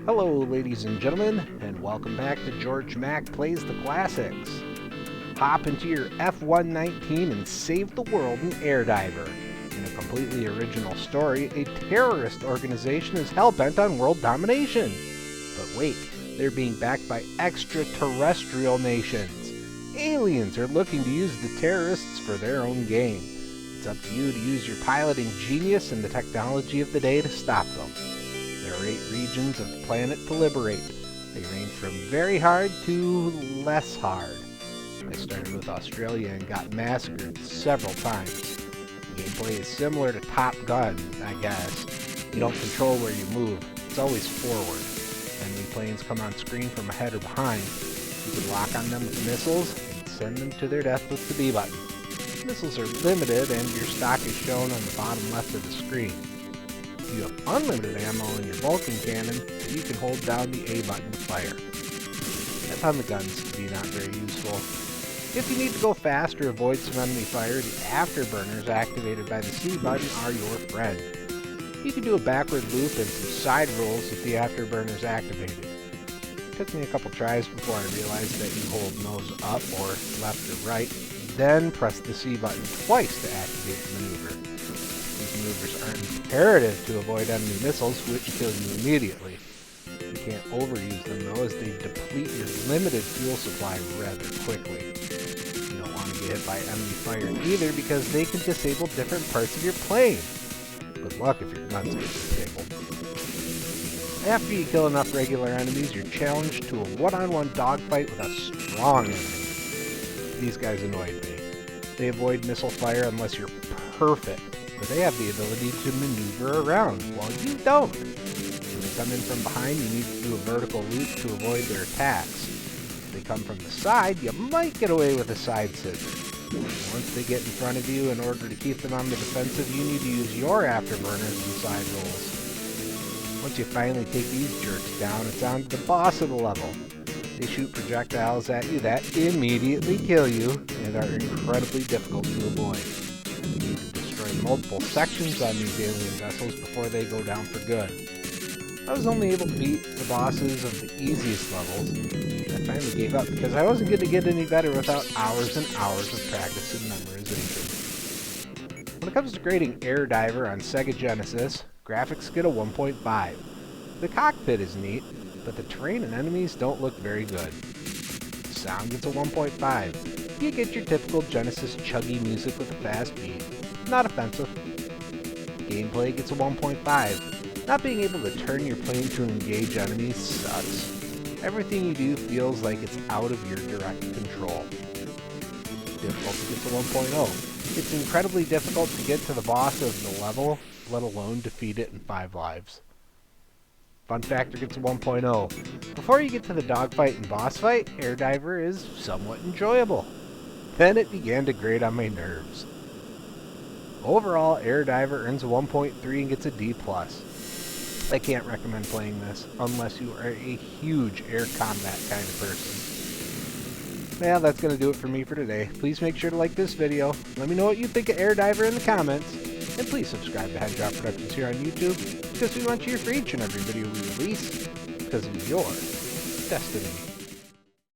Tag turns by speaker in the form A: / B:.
A: Hello, ladies and gentlemen, and welcome back to Georg Mack Plays the Classics. Hop into your F-119 and save the world in Air Diver. In a completely original story, a terrorist organization is hell-bent on world domination. But wait, they're being backed by extraterrestrial nations. Aliens are looking to use the terrorists for their own gain. It's up to you to use your piloting genius and the technology of the day to stop them. There are 8 regions of the planet to liberate. They range from very hard to less hard. I started with Australia and got massacred several times. The gameplay is similar to Top Gun, I guess. You don't control where you move. It's always forward. Enemy planes come on screen from ahead or behind. You can lock on them with missiles and send them to their death with the B button. Missiles are limited and your stock is shown on the bottom left of the screen. If you have unlimited ammo in your Vulcan cannon, you can hold down the A button to fire. I found the guns to be not very useful. If you need to go fast or avoid some enemy fire, the afterburners activated by the C button are your friend. You can do a backward loop and some side rolls with the afterburners activated. It took me a couple tries before I realized that you hold nose up or left or right, then press the C button twice to activate the maneuver. These maneuvers are imperative to avoid enemy missiles, which kill you immediately. You can't overuse them though, as they deplete your limited fuel supply rather quickly. You don't want to get hit by enemy fire either, because they can disable different parts of your plane. Good luck if your guns get disabled. After you kill enough regular enemies, you're challenged to a one-on-one dogfight with a strong enemy. These guys annoyed me. They avoid missile fire unless you're perfect, but they have the ability to maneuver around, while you don't. When they come in from behind, you need to do a vertical loop to avoid their attacks. If they come from the side, you might get away with a side scissor. Once they get in front of you, in order to keep them on the defensive, you need to use your afterburners and side rolls. Once you finally take these jerks down, it's on to the boss of the level. They shoot projectiles at you that immediately kill you and are incredibly difficult to avoid. You need to destroy multiple sections on these alien vessels before they go down for good. I was only able to beat the bosses of the easiest levels. I finally gave up because I wasn't going to get any better without hours and hours of practice and memorization. When it comes to grading Air Diver on Sega Genesis, graphics get a 1.5. The cockpit is neat, but the terrain and enemies don't look very good. The sound gets a 1.5. You get your typical Genesis chuggy music with a fast beat. Not offensive. Gameplay gets a 1.5. Not being able to turn your plane to engage enemies sucks. Everything you do feels like it's out of your direct control. Difficulty gets a 1.0. It's incredibly difficult to get to the boss of the level, let alone defeat it in 5 lives. Fun factor gets a 1.0. Before you get to the dogfight and boss fight, Air Diver is somewhat enjoyable. Then it began to grate on my nerves. Overall, Air Diver earns a 1.3 and gets a D+. I can't recommend playing this unless you are a huge air combat kind of person. Yeah, that's going to do it for me for today. Please make sure to like this video. Let me know what you think of Air Diver in the comments. And please subscribe to Headshot Productions here on YouTube, because we want you here for each and every video we release, because of your destiny.